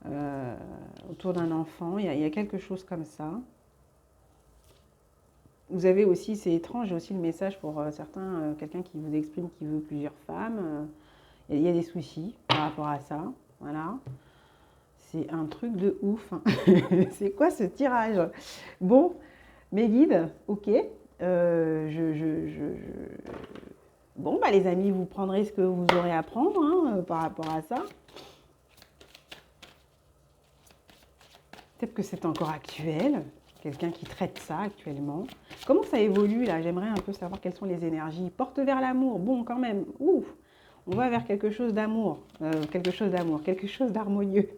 d'un enfant. Il y a quelque chose comme ça. Vous avez aussi, c'est étrange, j'ai aussi le message pour certains, quelqu'un qui vous exprime qu'il veut plusieurs femmes. Il y a des soucis par rapport à ça. Voilà. C'est un truc de ouf. C'est quoi ce tirage? Bon, mes guides, ok. Bon, bah les amis, vous prendrez ce que vous aurez à prendre hein, par rapport à ça. Peut-être que c'est encore actuel, quelqu'un qui traite ça actuellement. Comment ça évolue là? J'aimerais un peu savoir quelles sont les énergies. Porte vers l'amour, bon quand même, ouf, on va vers quelque chose d'amour, quelque chose d'harmonieux.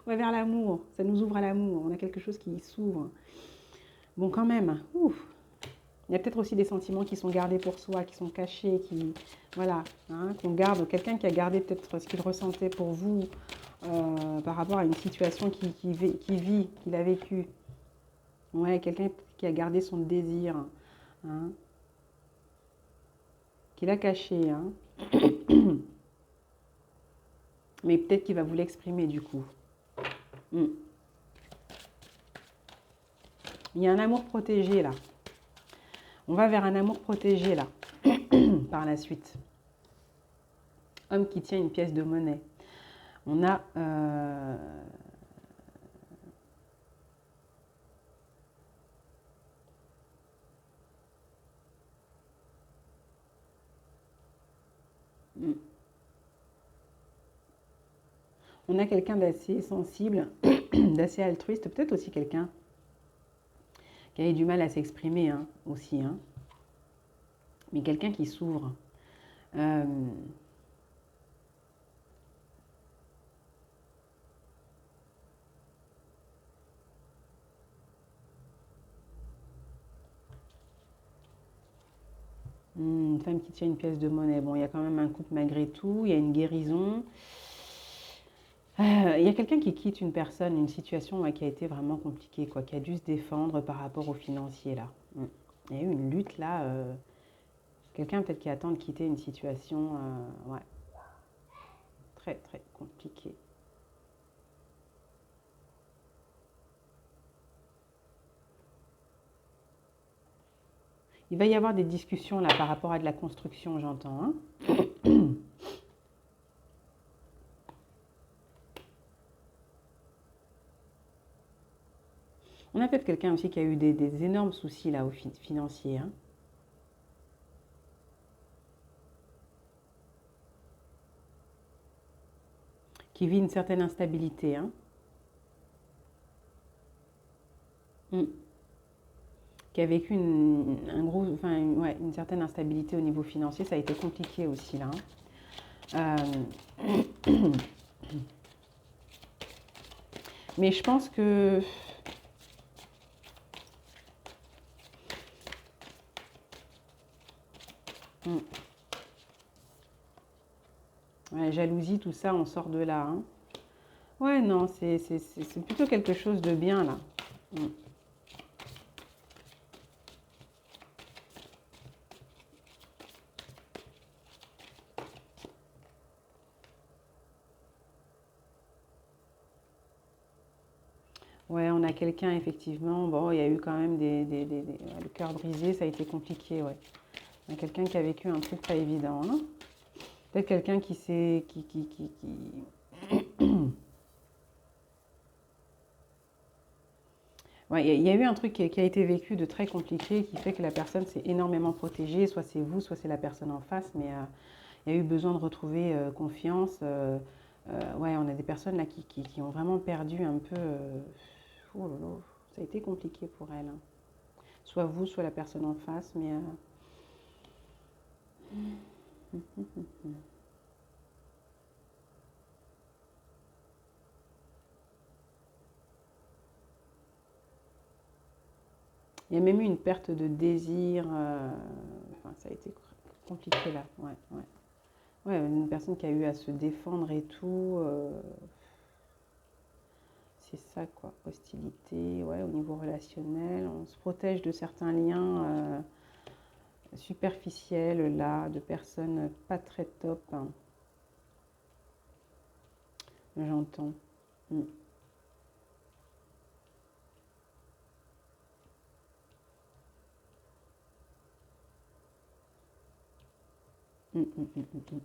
On va vers l'amour, ça nous ouvre à l'amour, on a quelque chose qui s'ouvre. Bon, quand même, ouf. Il y a peut-être aussi des sentiments qui sont gardés pour soi, qui sont cachés, qui, voilà, hein, qu'on garde. Quelqu'un qui a gardé peut-être ce qu'il ressentait pour vous par rapport à une situation qu'il a vécue. Ouais, quelqu'un qui a gardé son désir, hein, qu'il a caché, hein. Mais peut-être qu'il va vous l'exprimer du coup. Mm. Il y a un amour protégé là. On va vers un amour protégé là, par la suite. Homme qui tient une pièce de monnaie. On a... On a quelqu'un d'assez sensible, d'assez altruiste, peut-être aussi quelqu'un qui a eu du mal à s'exprimer hein, aussi, hein. Mais quelqu'un qui s'ouvre. Une femme qui tient une pièce de monnaie. Bon, il y a quand même un couple malgré tout, il y a une guérison. Il y a quelqu'un qui quitte une personne, une situation ouais, qui a été vraiment compliquée, quoi, qui a dû se défendre par rapport au financier, là. Il y a eu une lutte, là. Quelqu'un peut-être qui attend de quitter une situation ouais, très, très compliquée. Il va y avoir des discussions, là, par rapport à de la construction, j'entends, hein. On a peut-être quelqu'un aussi qui a eu des énormes soucis, là, financiers, hein. Qui vit une certaine instabilité, hein. Qui a vécu une certaine instabilité au niveau financier. Ça a été compliqué aussi, là, hein. Mais je pense que... Ouais, jalousie, tout ça, on sort de là, hein. Ouais, non, c'est plutôt quelque chose de bien, là. Ouais, on a quelqu'un, effectivement. Bon, il y a eu quand même le cœur brisé, ça a été compliqué, ouais. On a quelqu'un qui a vécu un truc pas évident, hein. Peut-être quelqu'un qui s'est... Ouais, il y a eu un truc qui a été vécu de très compliqué, qui fait que la personne s'est énormément protégée. Soit c'est vous, soit c'est la personne en face, mais il y a eu besoin de retrouver confiance. Ouais, on a des personnes là qui ont vraiment perdu un peu... oh là là, ça a été compliqué pour elles, hein. Soit vous, soit la personne en face, mais... Il y a même eu une perte de désir. Enfin, ça a été compliqué là. Ouais, ouais. Ouais, une personne qui a eu à se défendre et tout. C'est ça quoi. Hostilité, ouais, au niveau relationnel. On se protège de certains liens superficiels là, de personnes pas très top, hein. J'entends. Mm. Mm, mm, mm, mm, mm.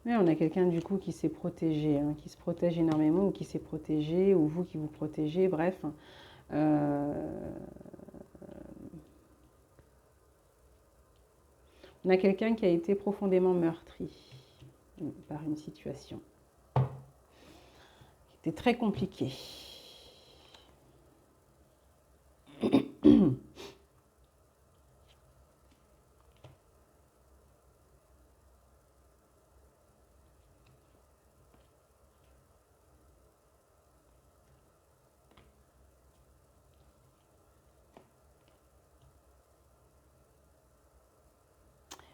Ouais, on a quelqu'un du coup qui s'est protégé, hein, qui se protège énormément ou qui s'est protégé, ou vous qui vous protégez, bref. Euh, on a quelqu'un qui a été profondément meurtri par une situation qui était très compliquée.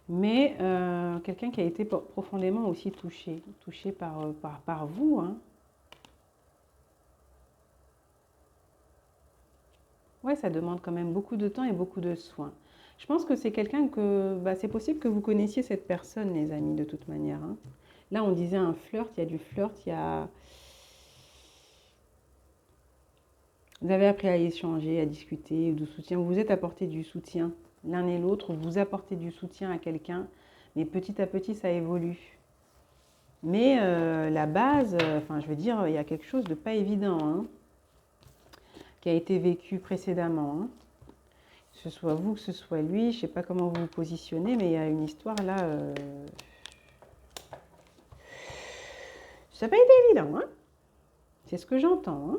Mais quelqu'un qui a été profondément aussi touché par vous, hein. Ouais, ça demande quand même beaucoup de temps et beaucoup de soins. Je pense que c'est quelqu'un que, bah, c'est possible que vous connaissiez cette personne, les amis, de toute manière, hein. Là, on disait un flirt, il y a du flirt, il y a... Vous avez appris à échanger, à discuter, du soutien. Vous vous êtes apporté du soutien. L'un et l'autre, vous apportez du soutien à quelqu'un, mais petit à petit, ça évolue. Mais la base, enfin, je veux dire, il y a quelque chose de pas évident, hein, qui a été vécu précédemment, hein. Que ce soit vous, que ce soit lui, je ne sais pas comment vous vous positionnez, mais il y a une histoire là. Ça n'a pas été évident, hein. C'est ce que j'entends, hein.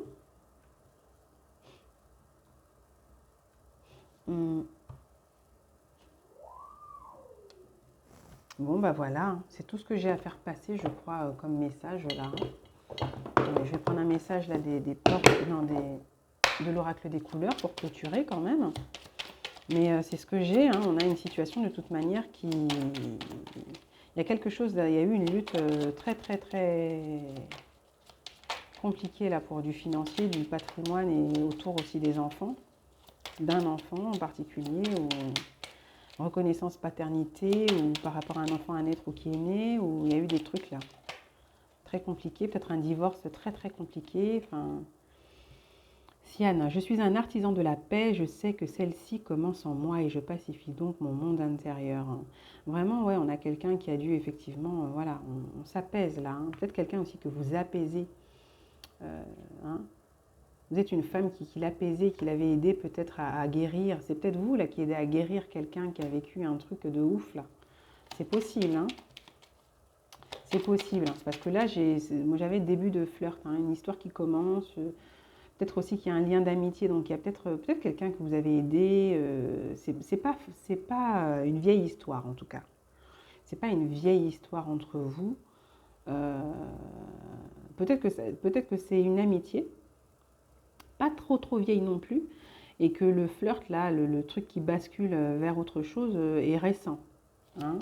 Bon, bah voilà, hein. C'est tout ce que j'ai à faire passer, je crois, comme message là. Je vais prendre un message là des portes, non, de l'oracle des couleurs pour clôturer quand même. Mais c'est ce que j'ai, hein. On a une situation de toute manière qui... Il y a quelque chose, là, il y a eu une lutte très très très compliquée là pour du financier, du patrimoine et autour aussi des enfants, d'un enfant en particulier, ou reconnaissance paternité, ou par rapport à un enfant à naître ou qui est né, où il y a eu des trucs là très compliqués, peut-être un divorce très très compliqué, enfin... Siane, je suis un artisan de la paix, je sais que celle-ci commence en moi et je pacifie donc mon monde intérieur. Vraiment, ouais, on a quelqu'un qui a dû effectivement, voilà, on s'apaise là, hein. Peut-être quelqu'un aussi que vous apaisez, hein. Vous êtes une femme qui l'apaisait, qui l'avait aidé peut-être à guérir. C'est peut-être vous là qui aidez à guérir quelqu'un qui a vécu un truc de ouf là. C'est possible, hein. C'est possible, hein. Parce que là, moi j'avais le début de flirt, hein, une histoire qui commence... Peut-être aussi qu'il y a un lien d'amitié, donc il y a peut-être quelqu'un que vous avez aidé. C'est pas une vieille histoire en tout cas. C'est pas une vieille histoire entre vous. Euh, peut-être que c'est une amitié, pas trop trop vieille non plus, et que le flirt là, le truc qui bascule vers autre chose est récent, hein.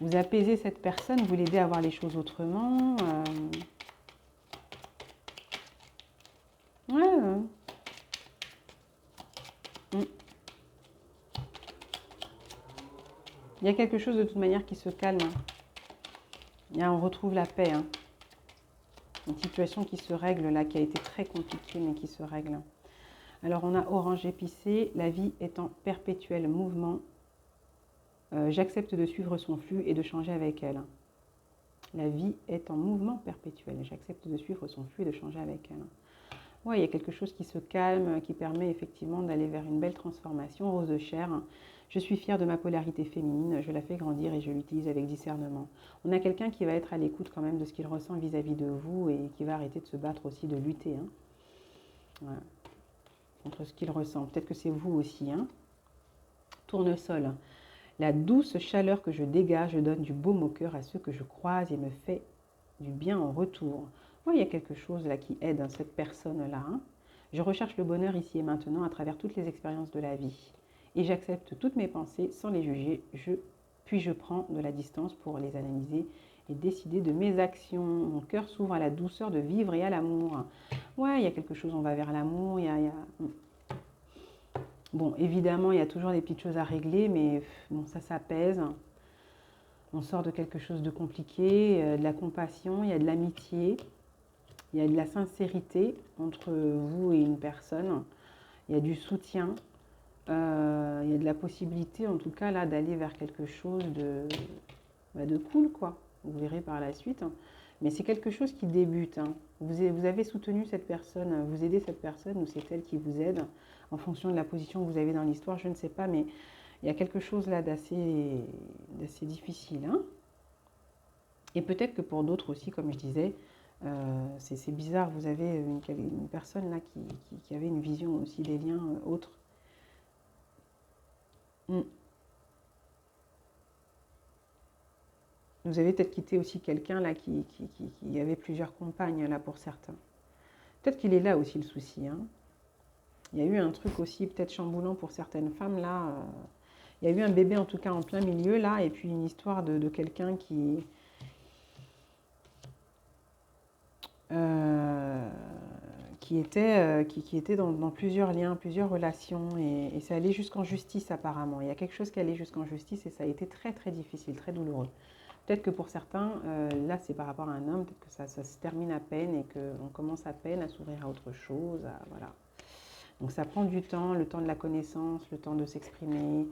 Vous apaisez cette personne, vous l'aidez à voir les choses autrement. Ouais. Mm. Il y a quelque chose de toute manière qui se calme, hein. Là, on retrouve la paix, hein. Une situation qui se règle là, qui a été très compliquée, mais qui se règle. Alors, on a orange épicé, la vie est en perpétuel mouvement. J'accepte de suivre son flux et de changer avec elle. La vie est en mouvement perpétuel. J'accepte de suivre son flux et de changer avec elle. Ouais, il y a quelque chose qui se calme, qui permet effectivement d'aller vers une belle transformation. Rose de chair, je suis fière de ma polarité féminine, je la fais grandir et je l'utilise avec discernement. On a quelqu'un qui va être à l'écoute quand même de ce qu'il ressent vis-à-vis de vous et qui va arrêter de se battre aussi, de lutter, hein. Voilà. Contre ce qu'il ressent. Peut-être que c'est vous aussi, hein. Tournesol, la douce chaleur que je dégage donne du baume au cœur à ceux que je croise et me fait du bien en retour. Ouais, il y a quelque chose là qui aide, hein, cette personne-là, hein. Je recherche le bonheur ici et maintenant à travers toutes les expériences de la vie. Et j'accepte toutes mes pensées sans les juger. Puis je prends de la distance pour les analyser et décider de mes actions. Mon cœur s'ouvre à la douceur de vivre et à l'amour. Ouais, il y a quelque chose, on va vers l'amour. Bon, évidemment, il y a toujours des petites choses à régler, mais bon, ça s'apaise. On sort de quelque chose de compliqué, de la compassion, il y a de l'amitié, il y a de la sincérité entre vous et une personne, il y a du soutien, il y a de la possibilité en tout cas là d'aller vers quelque chose de cool quoi. Vous verrez par la suite, hein. Mais c'est quelque chose qui débute, hein. Vous avez soutenu cette personne, vous aidez cette personne ou c'est elle qui vous aide en fonction de la position que vous avez dans l'histoire, je ne sais pas, mais il y a quelque chose là d'assez difficile, hein. Et peut-être que pour d'autres aussi, comme je disais, c'est bizarre, vous avez une personne là qui avait une vision aussi des liens autres. Vous avez peut-être quitté aussi quelqu'un là qui avait plusieurs compagnes là pour certains. Peut-être qu'il est là aussi le souci, hein. Il y a eu un truc aussi peut-être chamboulant pour certaines femmes là. Il y a eu un bébé en tout cas en plein milieu là, et puis une histoire de quelqu'un euh, qui était dans plusieurs liens, plusieurs relations, et ça allait jusqu'en justice apparemment. Il y a quelque chose qui allait jusqu'en justice et ça a été très très difficile, très douloureux. Peut-être que pour certains, là c'est par rapport à un homme, peut-être que ça se termine à peine et qu'on commence à peine à s'ouvrir à autre chose, voilà. Donc ça prend du temps, le temps de la connaissance, le temps de s'exprimer,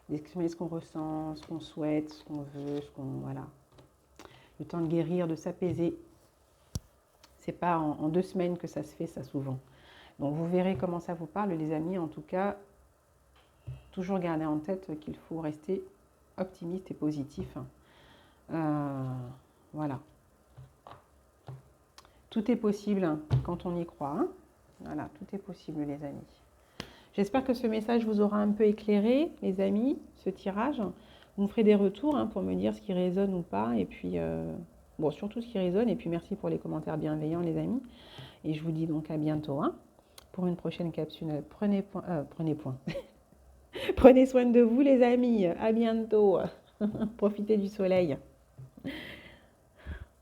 d'exprimer ce qu'on ressent, ce qu'on souhaite, ce qu'on veut, voilà. Le temps de guérir, de s'apaiser. C'est pas en 2 semaines que ça se fait, ça souvent. Donc vous verrez comment ça vous parle, les amis. En tout cas, toujours garder en tête qu'il faut rester optimiste et positif. Voilà. Tout est possible quand on y croit. Hein. Voilà, tout est possible, les amis. J'espère que ce message vous aura un peu éclairé, les amis, ce tirage. Vous me ferez des retours pour me dire ce qui résonne ou pas. Et puis, bon, surtout ce qui résonne. Et puis, merci pour les commentaires bienveillants, les amis. Et je vous dis donc à bientôt pour une prochaine capsule. Prenez point. Prenez soin de vous, les amis. À bientôt. Profitez du soleil.